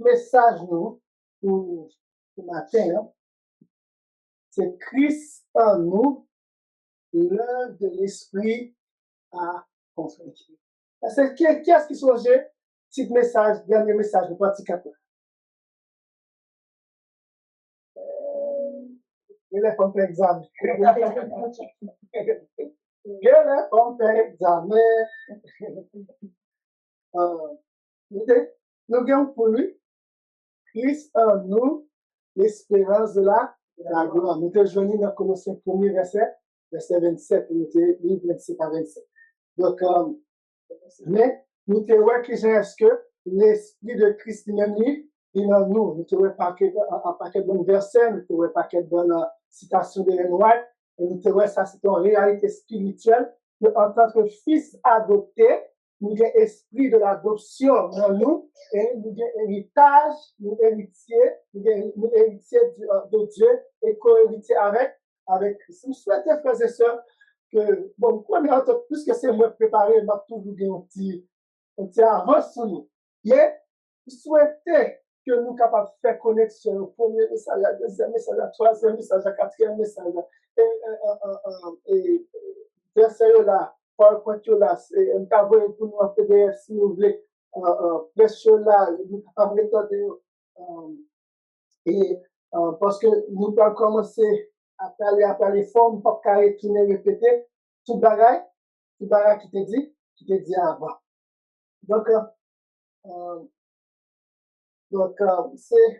message nous pour ce matin, hein, c'est Christ en nous, l'œuvre de l'Esprit à confronter. C'est qui est-ce qui songeait? Petit message, dernier message de Pentecôte. Il est pour faire examen. Il est pour faire examen. Nous avons pour lui, Christ en nous, l'espérance de la gloire. Nous avons joigné dans Colossiens 1er verset 27, nous avons lu 27 à 27. Donc, mais nous avons que est-ce que l'esprit de Christ lui-même il en nous. Nous avons un paquet de bons versets, nous avons un paquet de bonnes citations de White, et nous avons ça, c'est une réalité spirituelle que, en tant que fils adopté, nous avons l'esprit de l'adoption en nous, et nous avons héritage, nous héritiers de Dieu et co-héritiers avec Christ. Nous souhaitons, frères et sœurs, que, bon, première, plus que c'est moi préparé, je vais toujours dire un petit avance sur nous. Mais, je souhaitais que nous capables de faire connexion au premier message, au deuxième message, au troisième message, au quatrième message, et verset là, PowerPoint là, et un tableau pour nous en PDF si vous voulez, presse là, nous capables de regarder, et parce que nous allons commencer à parler fort, nous ne pouvons pas répéter tout bagaille qui te dit avant. Donc, c'est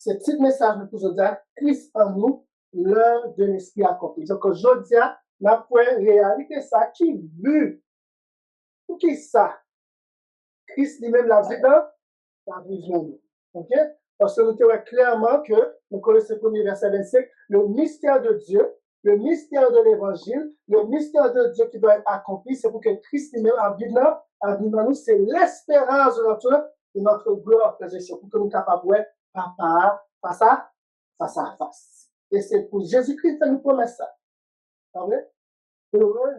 petit message que je dis, Christ en nous, l'œuvre de l'esprit accompli. Donc, je dis, la première réalité, ça qui veut, pour qui ça? Christ lui-même la vie dans la vision. OK? Parce que nous trouvons clairement que, nous connaissons le premier verset 25, le mystère de Dieu, le mystère de l'évangile, le mystère de Dieu qui doit être accompli, c'est pour que Christ lui-même habite dans nous, c'est l'espérance de notre gloire, pour que nous soyons capables de voir face à face. Et c'est pour Jésus-Christ que nous promettons ça. Vous savez? Heureux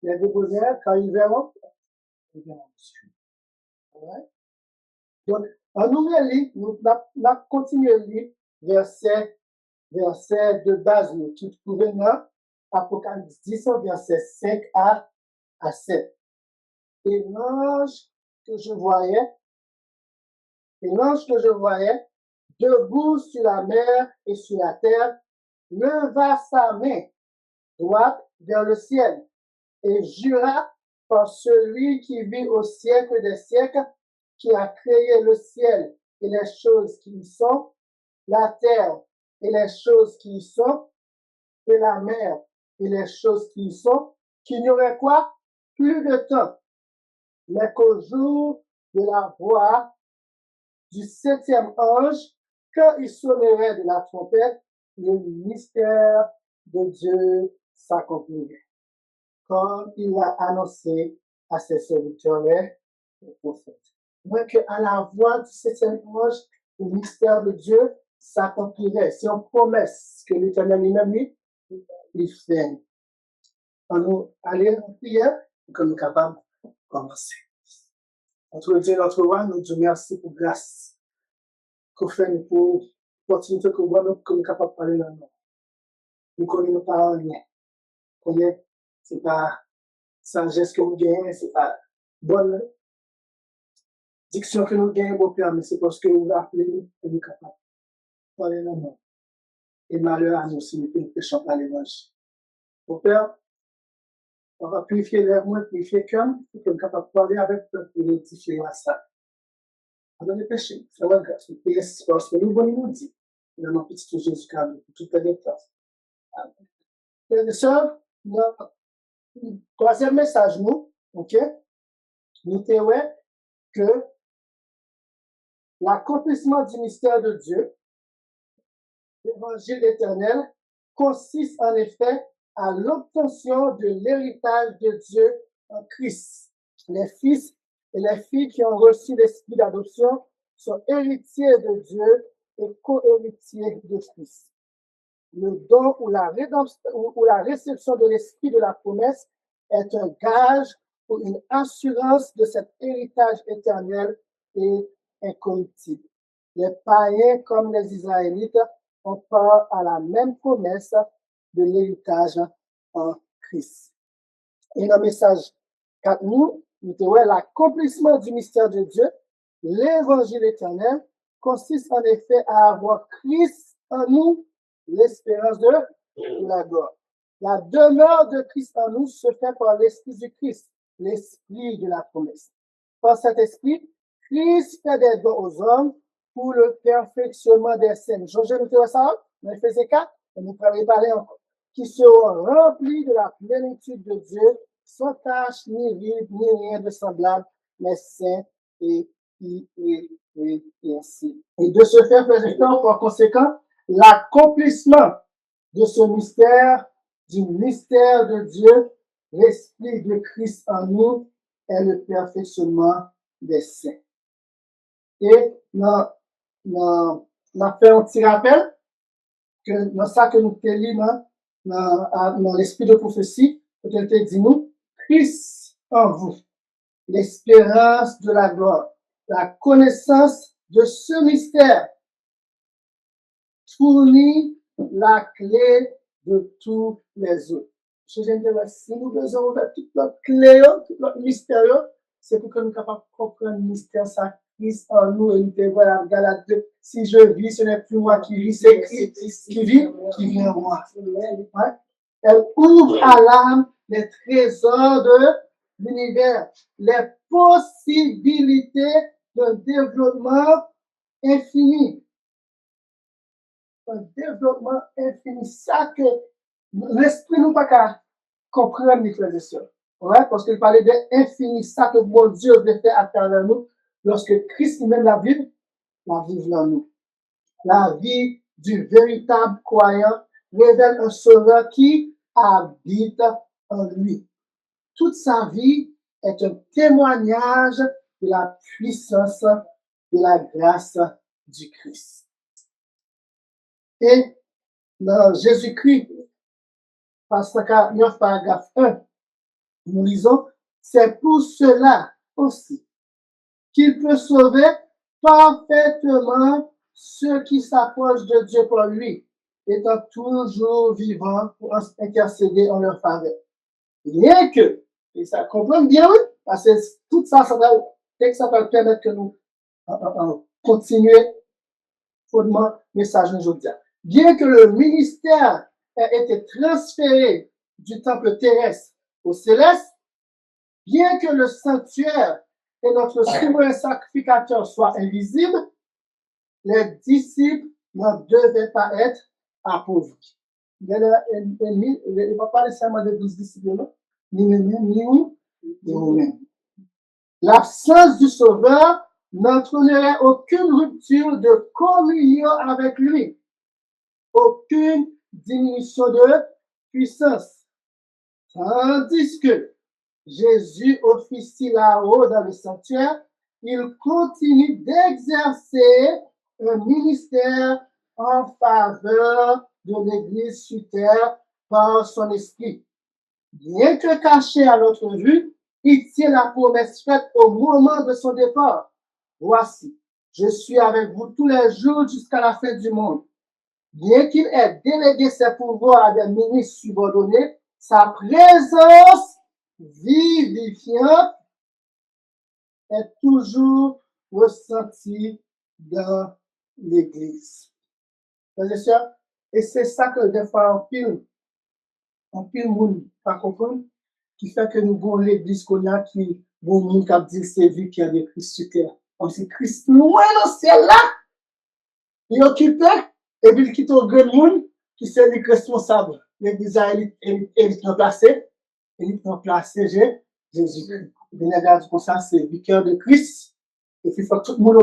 les dépositaires, quand ils verront, ils verront dessus. Donc, en nous continuons à lire verset de base, qui trouvait dans Apocalypse 10, verset 5 à 7. Et l'ange que je voyais, debout sur la mer et sur la terre, leva sa main droite vers le ciel et jura par celui qui vit au siècle des siècles, qui a créé le ciel et les choses qui y sont, la terre et les choses qui y sont, et la mer et les choses qui y sont, qu'il n'y aurait quoi? Plus de temps, mais qu'au jour de la voix du 7e ange, quand il sonnerait de la trompette, le mystère de Dieu s'accomplirait, comme il l'a annoncé à ses serviteurs, les prophètes. Donc, à la voix du 7e ange, le mystère de Dieu s'accomplirait. C'est une promesse que l'Éternel lui-même il fait. On nous aller en prière pour que nous soyons capables de commencer. Notre Dieu, notre roi, nous disons merci pour grâce qu'on fait pour l'opportunité que nous avons pour que nous soyons capables de parler dans nous. Nous connaissons pas rien. C'est pas sagesse que nous gagnons, c'est pas bonne diction que nous gagnons, bon Père, mais c'est parce que vous appelez nous et nous sommes capables de parler dans nous. Et malheur à nous si nous ne péchons pas l'évangile. Mon Père, on va purifier l'air, purifier le cœur, pour que nous soyons capables de parler avec eux et l'édifier à ça. Pardonnez les péchés, c'est la grâce, nous prions parce que nous nous dit, dans notre petit Jésus-Christ, pour toute la détresse. Amen. Frères et sœurs, troisième message, nous, ok, nous témoignons que l'accomplissement du mystère de Dieu, l'évangile éternel, consiste en effet à l'obtention de l'héritage de Dieu en Christ. Les fils et les filles qui ont reçu l'esprit d'adoption sont héritiers de Dieu et co-héritiers de Christ. Le don ou la réception de l'esprit de la promesse est un gage pour une assurance de cet héritage éternel et incorruptible. Les païens comme les Israélites ont part à la même promesse de l'héritage en Christ. Et le message 4, nous l'accomplissement du mystère de Dieu, l'évangile éternel, consiste en effet à avoir Christ en nous, l'espérance de la gloire. La demeure de Christ en nous se fait par l'esprit du Christ, l'esprit de la promesse. Par cet esprit, Christ fait des dons aux hommes pour le perfectionnement des saints. Jean-Jean, nous faisons ça dans Éphésiens 4, et nous pourrons parler encore, qui seront remplis de la plénitude de Dieu, sans tache, ni ride, ni rien de semblable, mais saints et ainsi. Et de ce fait, par conséquent, l'accomplissement de ce mystère, du mystère de Dieu, l'esprit de Christ en nous, est le perfectionnement des saints. Et on a fait un petit rappel que dans ça que nous te lisons dans l'esprit de prophétie, peut-être dit nous, Christ en vous, l'espérance de la gloire, la connaissance de ce mystère fournit la clé de tous les autres. Je viens de dire, si nous besoin de toute notre clé, tout notre mystère, c'est pour que nous soyons capables de comprendre le mystère, ça Christ en nous, et nous devons voilà, Galate 2. Si je vis, ce n'est plus moi qui vis, c'est Christ qui vit en moi. Ouais. Elle ouvre à l'âme les trésors de l'univers, les possibilités de développement infini. Un développement infini. Ça que l'esprit nous pas qu'à comprendre, mes frères et sœurs. Ouais, parce qu'il parlait d'infini, ça que mon Dieu veut faire à travers nous, lorsque Christ lui-même la vie dans nous. La vie du véritable croyant révèle un sauveur qui habite en lui. Toute sa vie est un témoignage de la puissance de la grâce du Christ. Et dans Jésus-Christ, paragraphe 1, nous lisons, c'est pour cela aussi qu'il peut sauver parfaitement ceux qui s'approchent de Dieu par lui, étant toujours vivants pour intercéder en leur faveur. Rien que, et ça comprend bien, oui, parce que tout ça, ça va permettre que nous continuer fondement message aujourd'hui. Bien que le ministère ait été transféré du temple terrestre au céleste, bien que le sanctuaire et notre souverain sacrificateur soient invisibles, les disciples ne devaient pas être appauvris. Il ne va pas nécessairement de 12 disciples, ni nous-mêmes. L'absence du Sauveur n'entraînerait aucune rupture de communion avec lui, aucune diminution de puissance. Tandis que Jésus officie là-haut dans le sanctuaire, il continue d'exercer un ministère en faveur de l'Église sur terre par son esprit. Bien que caché à notre vue, il tient la promesse faite au moment de son départ. Voici, je suis avec vous tous les jours jusqu'à la fin du monde. Bien qu'il ait délégué ses pouvoirs à des ministres subordonnés, sa présence vivifiante est toujours ressentie dans l'Église. Et c'est ça que des fois en pile monde pas comprendre, qui fait que nous voulons l'Église qu'on a, qui bon monde qui dit c'est vie qui a des Christ sur terre. Donc c'est Christ loin dans le ciel là, il occupé, et puis il quitte au grand monde qui c'est les responsables. L'Église a remplacé, Jésus-Christ. Bien regarde comme ça, c'est le cœur de Christ. Et puis il faut que tout le monde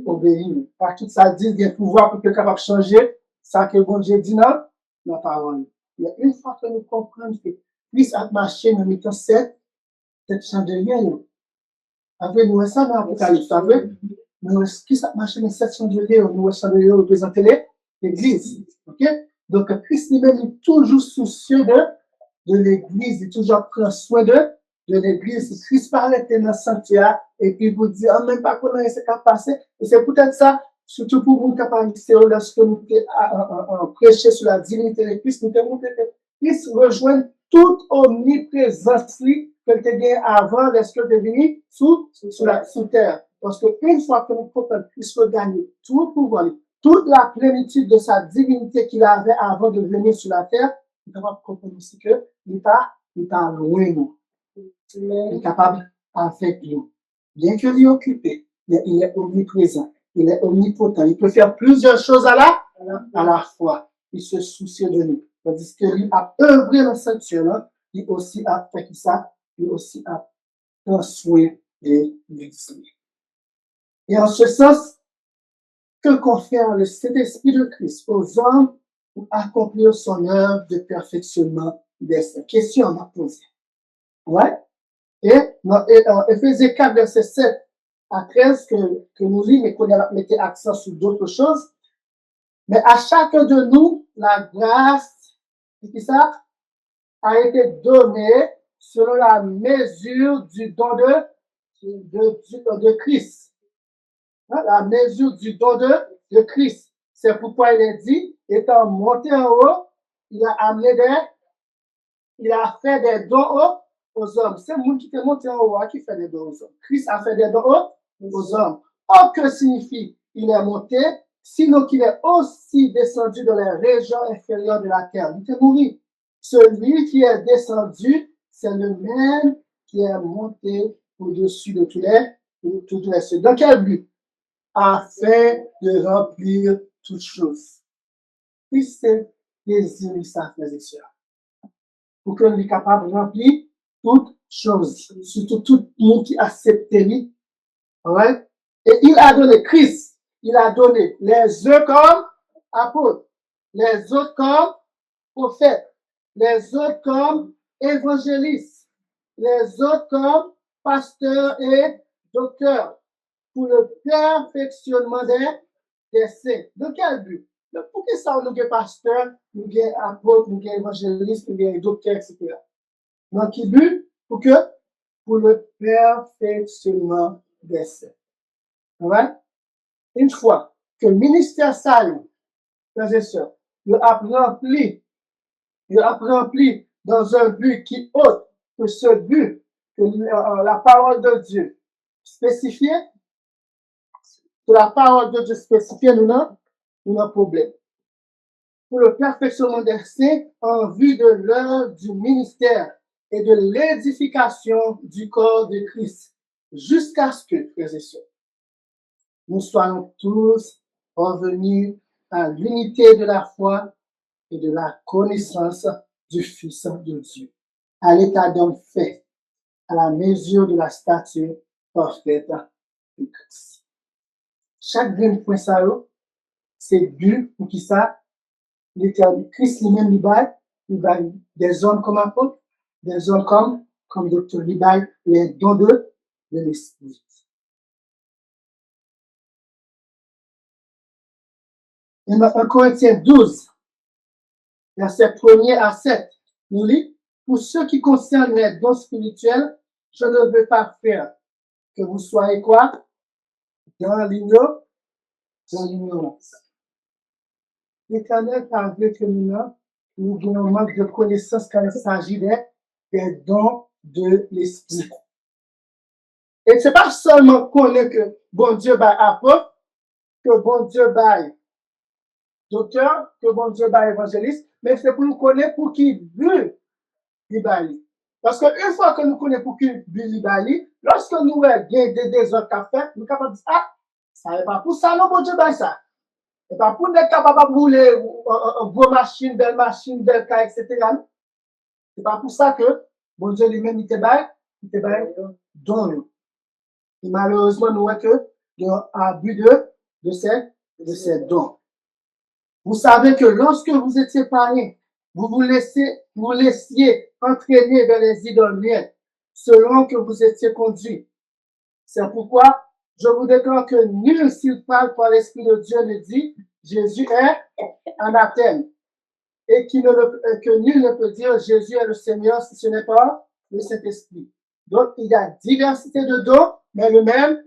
obéisse. Par tout ça dit, il y a un pouvoir pour être capable de changer ça que bon Dieu dit dans la parole. Il y a une fois que nous comprenons que Christ a marché dans le temps 7 chandeliers. Après, nous ça dans l'Apocalypse. Après, Christ a marché dans 7 chandeliers. Nous chandeliers représentent l'Église. Ok? Donc, Christ lui-même est toujours soucieux de l'Église, il toujours prend soin de l'église, Christ parlait dans le sanctuaire, et puis vous dites, ah, même pas comment c'est passé. Et c'est peut-être ça, surtout pour vous, capable lorsque nous prêchons sur la divinité de Christ, nous avons montré que Christ rejoint toute omniprésence qu'elle te gagne avant lorsque tu es venu sous terre. Parce qu'une fois que nous comprenons Christ regagner tout le pouvoir, toute la plénitude de sa divinité qu'il avait avant de venir sur la terre, nous devons comprendre aussi que il n'est pas loin de nous. Il est capable avec nous. Bien qu'il est occupé, mais il est omniprésent, il est omnipotent. Il peut faire plusieurs choses à la fois. Il se soucie de nous. Tandis que lui a œuvré dans le sanctuaire, il aussi a fait ça, il aussi a prendre soin de l'Église. Et en ce sens, que confère le Saint-Esprit de Christ aux hommes pour accomplir son œuvre de perfectionnement des saints? Question à poser. Ouais? Et dans Éphésiens 4, verset 7 à 13, que nous lisons, mais qu'on a mis accent sur d'autres choses. Mais à chacun de nous, la grâce, c'est ça, a été donnée selon la mesure du don de Christ. La mesure du don de Christ. C'est pourquoi il est dit, étant monté en haut, il a fait des dons aux hommes. C'est le monde qui est monté en haut qui fait des dons aux hommes. Christ a fait des dons aux hommes. Or, que signifie il est monté, sinon qu'il est aussi descendu dans les régions inférieures de la terre. Il est mort. Celui qui est descendu, c'est le même qui est monté au-dessus de tous les cieux. Dans quel but? Afin de remplir toutes choses. Christ s'est désiré ça, frères et sœurs, pour qu'on soit capable de remplir toutes choses, surtout tout le monde qui accepte lui. Right? Et il a donné Christ, il a donné les uns comme apôtres, les autres comme prophètes, les autres comme évangélistes, les autres comme pasteurs et docteurs, pour le perfectionnement des saints. De quel but? Pour que ça, nous avons pasteur, nous avons apôtre, nous avons évangéliste, nous avons docteur, etc. Dans quel but? Pour le perfectionnement des saints. Right? Une fois que le ministère salue, frères et sœurs, il a rempli dans un but qui est autre que ce but, que la parole de Dieu spécifiée, que la parole de Dieu spécifiée, nous avons problème. Pour le perfectionnement des saints en vue de l'œuvre du ministère et de l'édification du corps de Christ, jusqu'à ce que, frères et sœurs, nous soyons tous revenus à l'unité de la foi et de la connaissance du Fils de Dieu, à l'état d'homme fait, à la mesure de la stature parfaite de Christ. Chaque grain de point ça, c'est but pour qui ça, Christ lui-même, il baille des hommes comme apôtres, des hommes comme docteurs, il baille les dons de l'Esprit. Et dans 1 Corinthiens 12, verset 1er à 7, nous lit, pour ce qui concerne les dons spirituels, je ne veux pas faire que vous soyez quoi? Dans l'ignorance. L'Éternel parle que nous avons manque de connaissance quand il s'agit des dons de l'Esprit. Et ce n'est pas seulement connaître que bon Dieu baille apôtre, que bon Dieu baille docteur, que bon Dieu baille évangéliste, mais c'est pour nous connaître pour qui but il baille. Parce qu'une fois que nous connaissons pour qui but il baille, lorsque nous avons des autres qu'a fait, nous sommes capables de dire, ah, ça n'est pas pour ça, non, bon Dieu baille ça. Et pas pour être capable de rouler vos machines, belles cas, etc. C'est pas pour ça que bon Dieu lui-même, il te baille dans nous. Et malheureusement, nous voyons que il y a un abus de ces dons. Vous savez que lorsque vous étiez païen, vous laissiez entraîner vers les idoles muettes, selon que vous étiez conduit. C'est pourquoi je vous déclare que nul, s'il parle par l'Esprit de Dieu, ne dit Jésus est anathème. Et que nul ne peut dire Jésus est le Seigneur si ce n'est pas le Saint-Esprit. Donc, il y a diversité de dons, mais le même.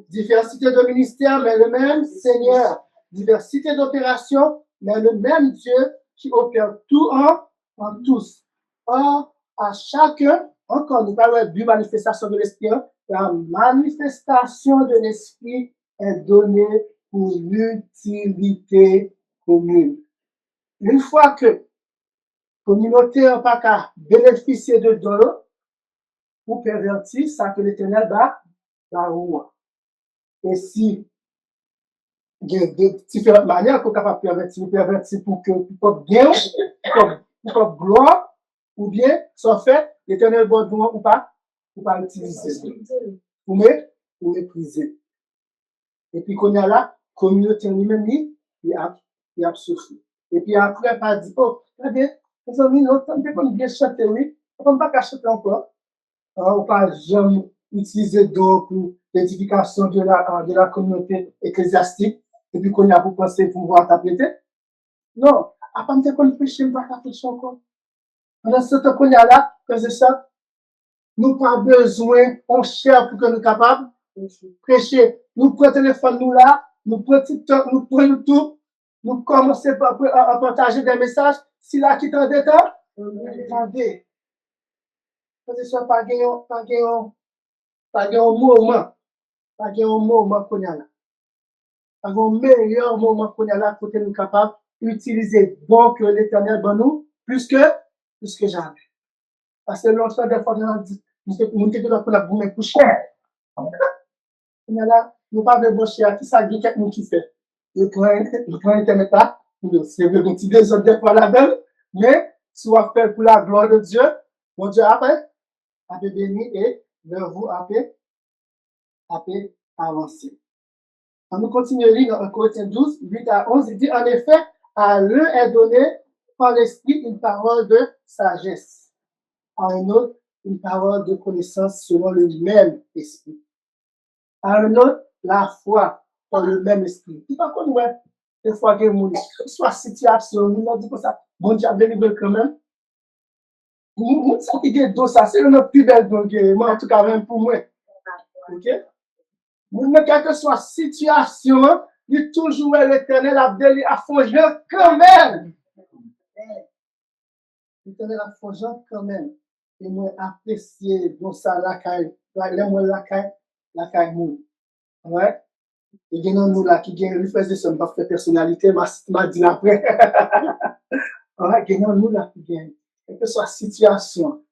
Diversité de ministères, mais le même Seigneur. Diversité d'opérations, mais le même Dieu qui opère tout en tous. Or, à chacun, encore, nous parlons de manifestation de l'Esprit, la manifestation de l'Esprit est donnée pour l'utilité commune. Une fois que la communauté n'a pas qu'à bénéficier de dons, pour pervertir ça que l'Éternel va roi. Et si il y a de différentes manières qu'on est capable de pervertir pour que pour bien, pour gloire, ou bien, soit fait, l'Éternel va ou pas l'utiliser. Pour mépriser. Et puis, qu'on a là, communauté lui-même, il a souffert. Et puis après, il a dit, oh, regardez, les amis, l'autre, dès qu'on bien chanter, oui, on ne peut pas chanter encore. On ne peut pas jamais utiliser d'eau pour l'édification de la communauté ecclésiastique. Et puis qu'on a pour penser pouvoir t'apprêter. Non, après que qu'on prêche, on va t'apprêcher encore. Dans ce temps qu'on a là, c'est ça, nous pas besoin, on cherche pour que nous soyons capables de prêcher. Nous prenons le téléphone, nous là, nous prenons TikTok, nous prenons tout, nous commençons à partager des messages. Si là qui t'en détend, attendez. Parce que ça, pas gagné un moment qu'on a là. Pas un meilleur moment qu'on a là pour que nous capables d'utiliser bon que l'Éternel dans nous, plus que jamais. Parce que l'autre des fois, nous dit, nous devons prendre la pour cher. On a là, nous pas de bon cher, qui ça dit quelqu'un qui fait. Nous prenons Internet là, c'est vrai, nous des autres des fois là-dedans, mais soit fait pour la gloire de Dieu, mon Dieu après béni et vers vous après avancer. On nous continue à lire dans Corinthiens 12, 8 à 11, il dit en effet, à l'un est donné par l'Esprit une parole de sagesse, à un autre une parole de connaissance selon le même Esprit, à un autre la foi par le même Esprit. Tu pas qu'on ouais, des fois que nous soit situation, nous dit comme ça, bon Dieu a délivré quand même. Nous ça qui est dos ça, c'est notre plus belle donc moi en tout cas même pour moi. OK? Mais quelle que soit la situation, il toujours l'Éternel a forgé quand même. L'Éternel a forgé quand même. Et moi, apprécier dans ça, la caille, la caille mou. Ouais. Et il y a nous là qui gagnent, lui faisait son parfaite personnalité, m'a dit après. Ouais, il y a nous là qui gagnent. Quelle que soit la situation,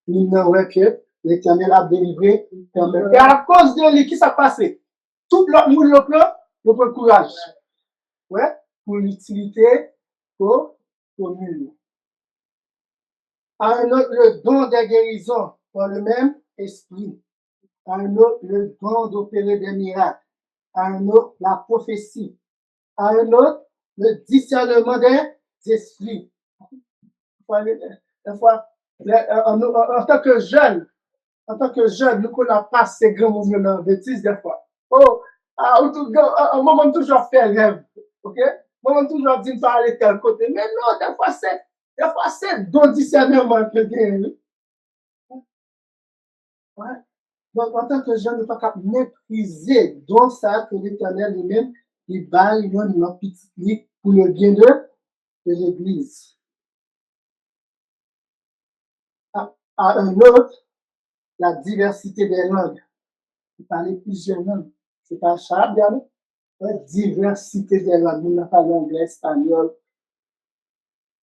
nous n'avons que l'Éternel a délivré quand même. Et à cause de lui, qui s'est passé? Tout le monde le prend courage. Ouais, pour l'utilité commune. À un autre, le don des guérisons par le même esprit. À un autre, le don d'opérer des miracles. À un autre, la prophétie. À un autre, le discernement des esprits. Des fois, en tant que jeune, nous connaissons pas ces grands mouvements de bêtises des fois. Oh, un moment toujours fait rêve. OK? Un moment toujours dit pas aller tel côté. Mais non, des fois c'est don discernement que gagne. Ouais. Donc, en tant que jeune, nous ne pouvons pas mépriser donc ça que l'Éternel lui-même, il baille notre petit lit pour le bien de l'Église. À un autre, la diversité des langues. Il parlait plusieurs langues. C'est pas ça, bien. La diversité des langues. Nous n'avons pas l'anglais, espagnol,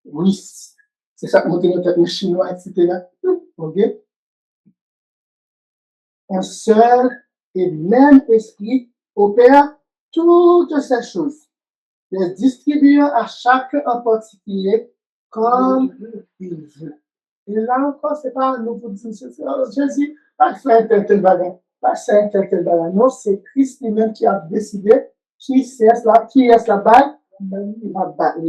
russe. C'est ça que nous avons le chinois, etc. OK? Un seul et même esprit opère toutes ces choses, les distribuant à chacun en particulier comme il veut. Et là encore, c'est pas nous pour dire, Jésus, pas faire tel bagage, pas faire tel bagage. Non, c'est Christ lui-même qui a décidé qui est la balle, il va battre.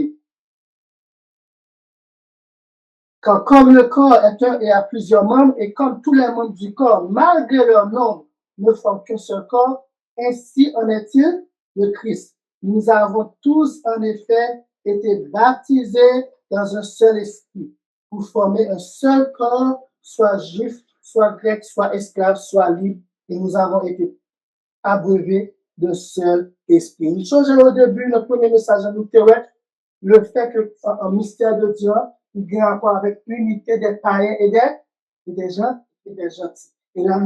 Car comme le corps est un et a plusieurs membres, et comme tous les membres du corps, malgré leur nombre, ne forment qu'un seul corps, ainsi en est-il de Christ. Nous avons tous, en effet, été baptisés dans un seul esprit, pour former un seul corps, soit juif, soit grec, soit esclave, soit libre, et nous avons été abreuvés d'un seul esprit. Une chose au début, notre premier message, nous théorie, le fait que un mystère de Dieu, il y a rapport avec l'unité des païens et des gens et des gentils. Et là,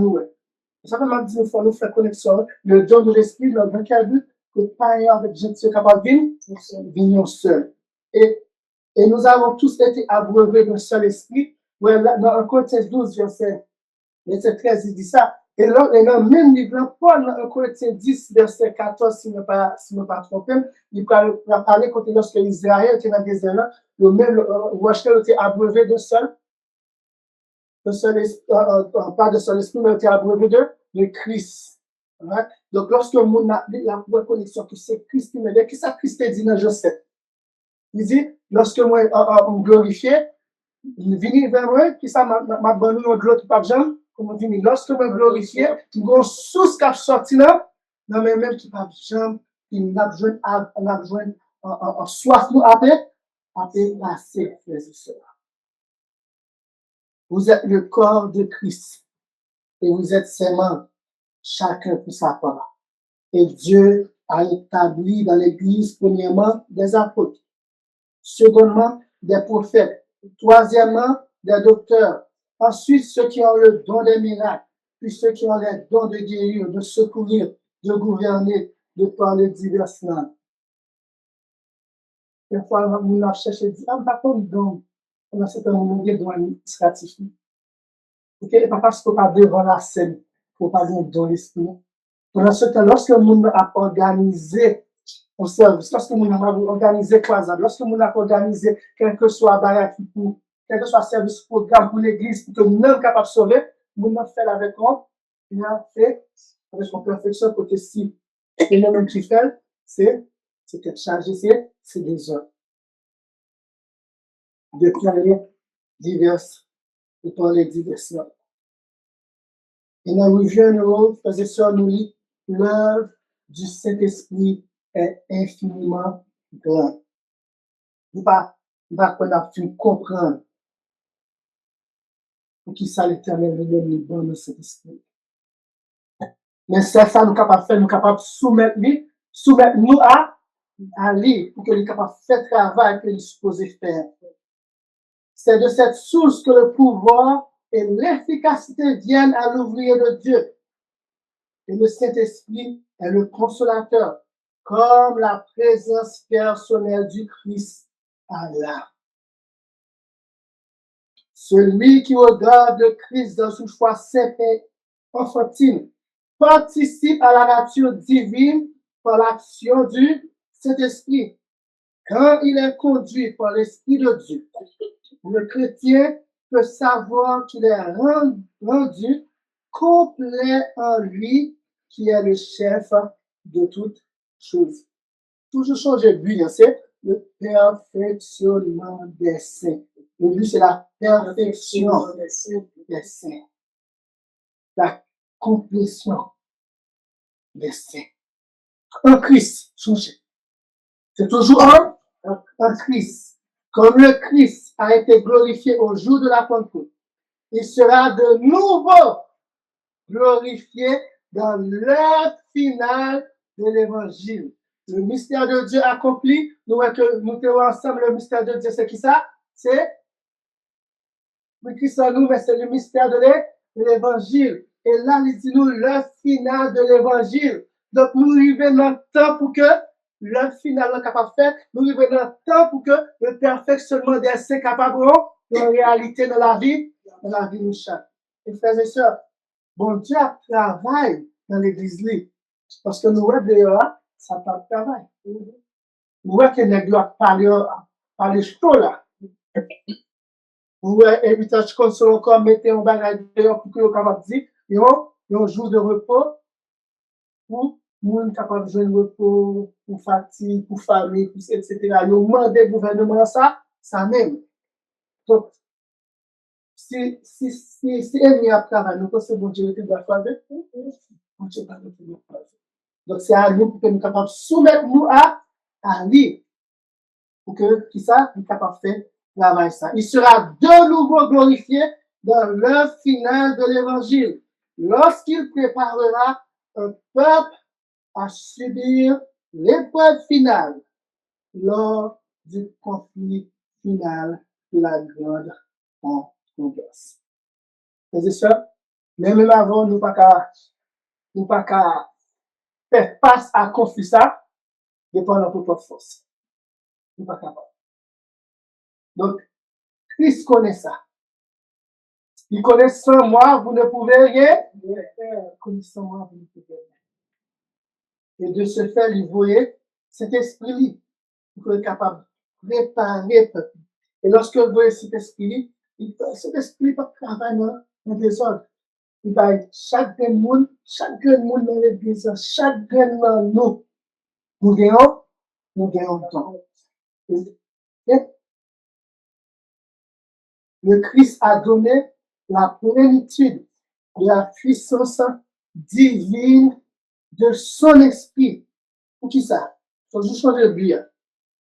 ça veut dire qu'il faut nous faire connexion, le don de l'esprit, le don quel but, que païens avec gentils sont capables de venir seul. Et nous avons tous été abreuvés d'un seul esprit. Ouais, dans 1 Corinthiens 12, verset 13, il dit ça. Et là, dans le même livre, Paul, dans 1 Corinthiens 10, verset 14, si je ne me pas trompé, il va parler quand lorsque Israël était dans le désert, le même, Washington était abreuvé d'un seul esprit, pas de seul esprit, mais était abreuvé de Christ. Right? Donc, lorsque on a la reconnaissance que c'est Christ qui m'aide, qu'est-ce que Christ dit dans Joseph? Il dit, lorsque moi, on glorifié, il vient vers moi, qui ça m'a donné de l'autre pas jamais, comme on dit, lorsque moi glorifié, il y a une source qui a sorti là, non, mais même qui pas jamais, qui n'a besoin en soif nous après passer, frères et sœurs. Vous êtes le corps de Christ et vous êtes ses membres, chacun pour sa part. Et Dieu a établi dans l'Église, premièrement, des apôtres, secondement, des prophètes, troisièmement, des docteurs, ensuite ceux qui ont le don des miracles, puis ceux qui ont les dons de guérir, de secourir, de gouverner, de parler diverses langues. Des fois, on a cherché, dit, ah, pas comme don, on a certains moments de don administratif. Ok, et pas parce qu'on pas devant la scène, pour pas dire dans l'esprit. Pendant ce temps, lorsque on a organisé un service, lorsque on a organisé croisade, lorsque on a organisé quel que soit barrage pour, quel que soit service programme pour l'église, pour que nous sommes capables de sauver, nous avons fait avec nous, nous avons fait avec son perfection, parce que si c'est le même qui fait, c'est être chargé, c'est des hommes. De parler diverses, de parler diversement. Et dans le review numéro, frères et sœurs, nous lit, l'œuvre du Saint-Esprit est infiniment grande. Nous ne pouvons pas comprendre pour qui ça l'éternel nous donne le Saint-Esprit. Mais c'est ça nous capables de faire, nous capables de soumettre nous à lui, pour que nous capables de faire le travail que nous supposons faire. C'est de cette source que le pouvoir et l'efficacité viennent à l'ouvrier de Dieu. Et le Saint-Esprit est le consolateur, comme la présence personnelle du Christ à l'âme. Celui qui regarde le Christ dans une foi simple et enfantine participe à la nature divine par l'action du Saint-Esprit. Quand il est conduit par l'Esprit de Dieu, le chrétien peut savoir qu'il est rendu complet en lui, qui est le chef de toutes choses. Toujours changer de but, c'est le perfectionnement des saints. Le but, c'est la perfection des saints. La complétion des saints. Un Christ, changé. C'est toujours un Christ. Comme le Christ a été glorifié au jour de la Pentecôte, il sera de nouveau glorifié dans l'heure finale de l'Évangile. Le mystère de Dieu accompli, nous tenons ensemble le mystère de Dieu, c'est qui ça? C'est le Christ en nous, mais c'est le mystère de l'Évangile. Et là, il dit nous l'heure finale de l'Évangile. Donc, nous arrivons dans le temps pour que l'heure finale soit capable de faire, nous arrivons dans le temps pour que le perfectionnement des saints capables de réalité dans la vie de chaque. Et frères et sœurs, bon Dieu travaille dans l'église là. Parce que nous voyons dehors, ça pas de travail. Nous voyons que les gloires parlent chaud là. Nous voyons héritage console encore, mettez un bagage dehors pour que vous capable de dire, il y a un jour de repos pour nous capable de jouer le repos, pour fatigue, pour famille, etc. Ils ont demandé au gouvernement ça même. Donc, si elle n'y a pas travail, nous pensons que bon Dieu doit faire bon Dieu va nous faire. Donc, c'est à nous pour que nous capables de soumettre nous à lui. Pour que, qui ça, nous capables de faire travail ça. Il sera de nouveau glorifié dans l'œuvre finale de l'Évangile, lorsqu'il préparera un peuple à subir l'épreuve finale lors du conflit final de la grande controverse. C'est ça? Même avant, nous pas qu'à faire face à conflit ça, dépend de notre propre force. Nous pas capable. Donc, Christ connaît ça. Il connaît sans moi, vous ne pouvez rien faire. Connaissant moi, vous ne pouvez rien. Et de ce fait, il voyait cet esprit pour être capable de réparer. Et lorsque vous voyez cet esprit, ne peut travailler dans le désordre. Il va être chaque monde dans l'église, chaque dans nous. Nous gagnons le temps. Le Christ a donné la plénitude de la puissance divine de son esprit. Pour qui ça? Il faut juste changer de biais.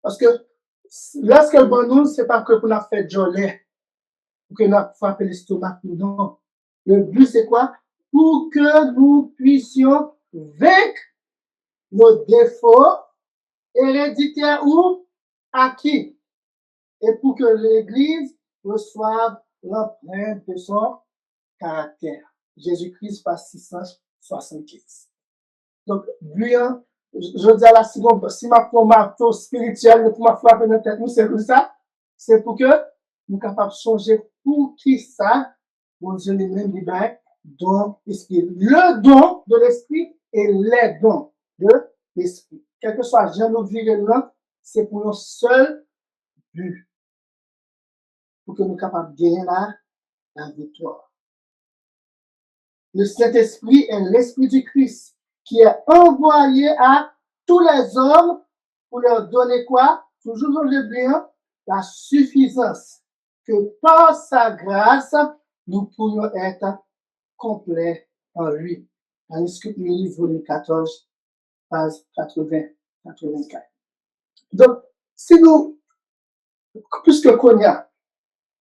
Parce que lorsque le bon nous, c'est pas que pour nous faire jolie, pour que nous frapper l'estomac, non. Le but, c'est quoi? Pour que nous puissions vaincre nos défauts héréditaires ou acquis. Et pour que l'Église reçoive l'empreinte de son caractère. Jésus-Christ, page 675. Donc, brillant, je dis à la seconde, si ma formato spirituelle, pour ma frapper dans tête, c'est pour ça, c'est pour que nous capables de changer pour qui ça, bon Dieu lui-même libère, don l'esprit. Le don de l'esprit et les dons de l'esprit. Quel que soit Jean nous là, c'est pour un seul but. Pour que nous capables de gagner la victoire. Le Saint-Esprit est l'Esprit du Christ qui est envoyé à tous les hommes pour leur donner quoi? Toujours dans le bien, la suffisance. Que par sa grâce, nous pourrions être complets en lui. Manuscrit livre volume 14, page 80-84. Donc, si nous, plus que qu'on y a,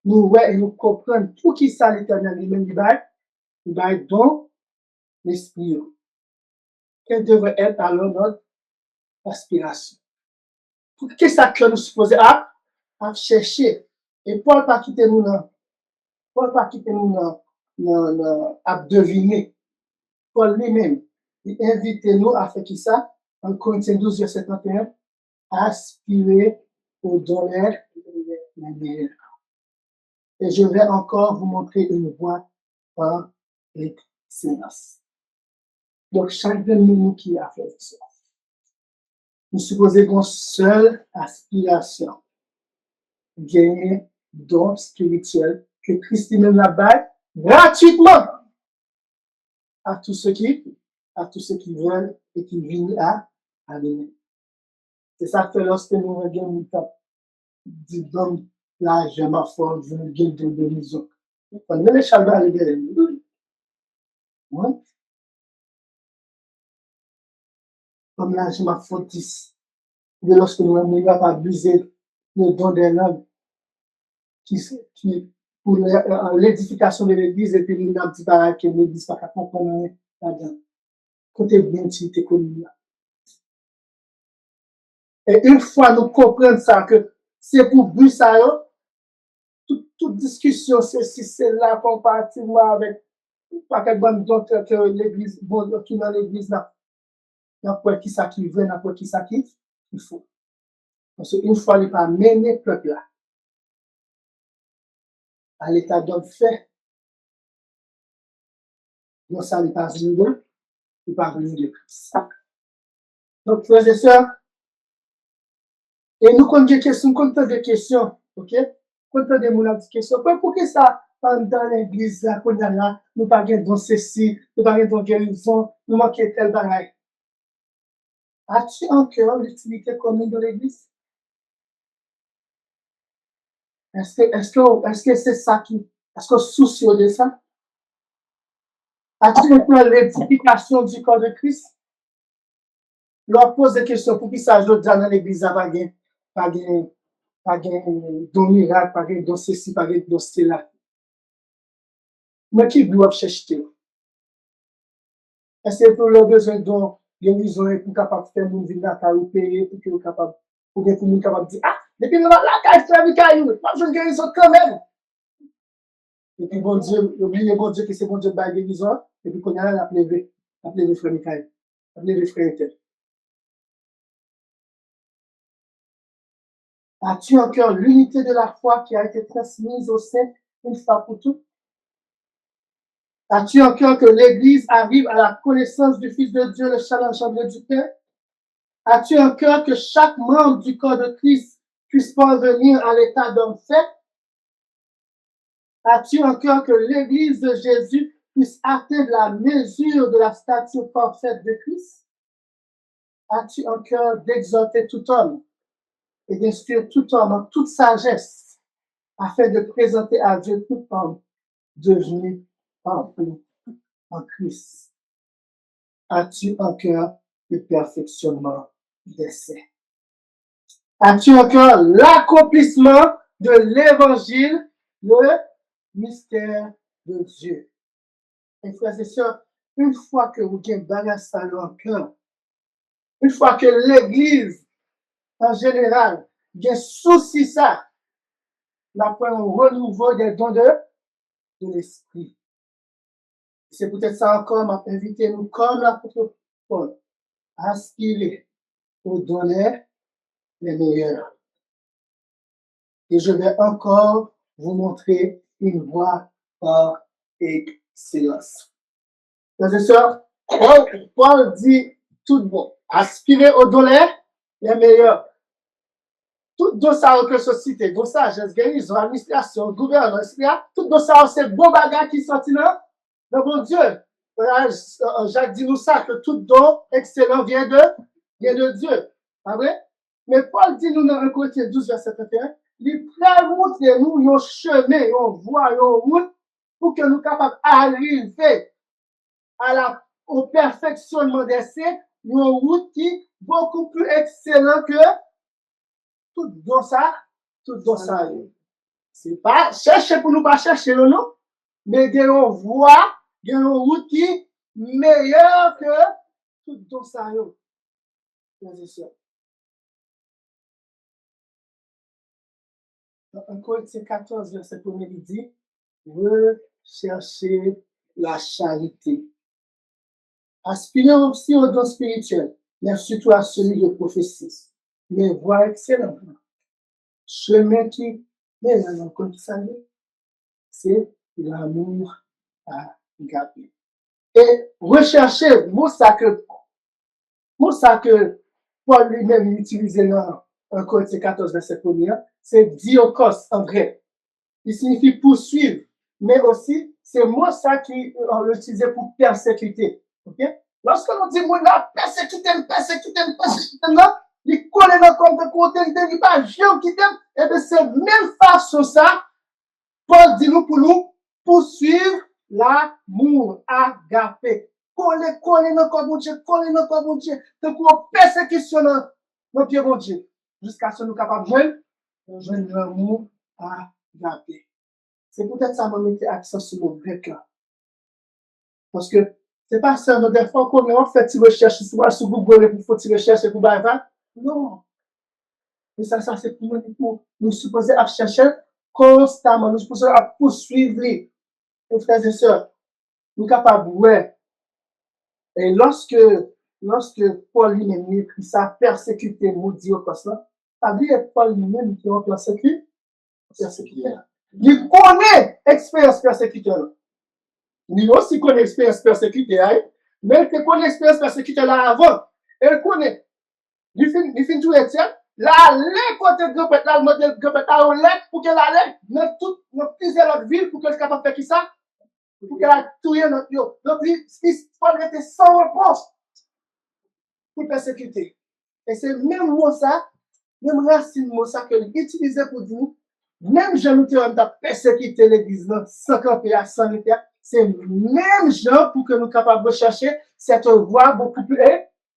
nous comprenons tout qui ça l'éternel lui-même il va être dans l'esprit. Quelle devrait être alors notre aspiration? Qu'est-ce que nous supposons à chercher? Et Paul pas quitter nous à deviner. Paul lui-même, il invite nous à faire qui ça? En Corinthiens 12, verset 51, aspirer au domaine meilleur. Et je vais encore vous montrer une voie par l'excellence. Donc, chacun de nous qui a fait ça, nous supposons une seule aspiration, gagner don spirituel que Christ même la balle gratuitement à tous ceux qui veulent et qui viennent à venir. C'est ça que lorsque nous regardons du don, là, je m'affronte, je me guide de maison. On est les chaleurs à l'église. Comme là, je m'affronte ici. Et lorsque nous avons abusé le don des langues, qui pour l'édification de l'église, et puis nous avons dit que l'église n'a pas comprendre là-dedans. Côté bien, tu t'es connu là. Et une fois nous comprenons ça, que c'est pour but ça, toute discussion, c'est là comparativement avec pas quel bon docteur que l'église, bon, qui dans l'église là, n'importe qui ça qui veut, n'importe qui ça qui il faut. Parce qu'une fois, il va mener le peuple là à l'état d'homme fait. Donc ça, il pas venu il pas venu de Christ. Donc, frères et sœurs, et nous comptons des questions, ok? Comptons des mots de questions. Pourquoi ça, dans l'église, là, qu'on a là, nous pas dans ceci, nous pas dans guérison, nous manquons tel bagage. As-tu en cœur l'utilité commune de l'église? Est-ce que c'est ça est-ce que soucieux de ça? As-tu en cœur l'édification du corps de Christ? Leur pose des questions pour qui ça ajoute dans l'église, pas de don miracle, pas de don ceci, pas de don cela. mais qui doivent chercher? Est-ce que pour leur besoin de guérison et pour capable faire une vie natale ou payer pour que vous capable, pour que vous capable de dire, ah, depuis nous, la caille, c'est la vie caillou, pas besoin de guérison quand même. Et puis bon Dieu, oubliez bon Dieu que c'est bon Dieu de la guérison, et puis qu'on a appelé frère Michael, appelé frère Ethel. As-tu en cœur l'unité de la foi qui a été transmise au sein une fois pour toutes? As-tu en cœur que l'Église arrive à la connaissance du Fils de Dieu, le challenge du Père? As-tu en cœur que chaque membre du corps de Christ puisse parvenir à l'état d'homme fait? As-tu en cœur que l'Église de Jésus puisse atteindre la mesure de la stature parfaite de Christ? As-tu en cœur d'exhorter tout homme et d'instruire tout homme en toute sagesse afin de présenter à Dieu tout homme devenu rempli en Christ? As-tu en cœur le perfectionnement des saints? As-tu en cœur l'accomplissement de l'évangile, le mystère de Dieu? Et frères et sœurs, une fois que vous avez bagage ça en cœur, une fois que l'Église en général a souci ça, la point un renouveau des dons de l'esprit. C'est peut-être ça encore m'a invité nous comme l'apôtre Paul à aspirer aux dons les meilleurs. Et je vais encore vous montrer une voie par excellence. Frères et sœurs, Paul dit tout bon. Aspirer aux dons les meilleurs. Tout don ça que société, don sagesse, guérison, administration, gouvernance, tout don ça c'est bon bagage qui sorti là. Donc mon Dieu, Jacques dit nous ça que tout don excellent vient de Dieu. Pas vrai? Mais Paul dit nous dans 1 Corinthiens 12 verset 31, il prémontre nous un chemin, une voie, une route pour que nous capables d'arriver au perfectionnement des saints, une route qui est beaucoup plus excellente que tout dans ça. C'est pas chercher pour nous pas chercher, non, mais il y a une voie, il y a une route qui est meilleure que tout dans ça. En Corinthiens 14, verset 1, il dit, recherchez la charité. Aspirez aussi au don spirituel, mais surtout à celui de prophétie. Mais voie excellente. Chemin qui mène à comme ça, c'est l'amour à garder. Et rechercher, moi ça que Paul lui-même utilisait dans 1 Corinthiens 14, verset 1, c'est diokos en grec. Il signifie poursuivre, mais aussi, c'est moi ça qui on l'utilisait pour persécuter. Okay? Lorsque l'on dit, moi, là, persécuter, là, il connaît dans le côté, il dit, pas, je qui t'aime, et bien, c'est même façon ça, Paul dit nous pour nous poursuivre l'amour agapé. Coller dans corps mon Dieu, coller dans corps mon Dieu, de quoi persécution dans pied mon Dieu, jusqu'à ce que nous capables de joindre l'amour agapé. C'est peut-être ça mon mettez accent sur le grec là. Parce que c'est pas seulement des fois qu'on a fait une recherche sur Google pour faire une recherche pour bailler. Non. Et ça c'est pour nous supposer à chercher constamment, nous supposons à poursuivre les frères et sœurs. Nous sommes capables, ouais. Et lorsque Paul lui-même écrit ça, persécuter, maudit au poste là, ça veut dire Paul lui-même qui est persécuteur. Il connaît l'expérience persécuteur. Il aussi connaît l'expérience persécuteur, mais il connaît l'expérience persécuteur là avant. Il connaît. Il finit tout et tiens. La lèvre côté de Gopet, là, le modèle Gopet, là, on lève pour qu'elle la lève dans plusieurs autres villes pour qu'elle soit capable de faire qui ça? Pour qu'elle a tué notre yo. Donc, il faut être sans réponse pour persécuter. Et c'est même mot ça, même racine mot ça que l'utiliser pour dire, même Jean nous avons persécuté l'église sans camper à 100 hectares, c'est même gens pour que nous soyons capables de chercher cette voie beaucoup plus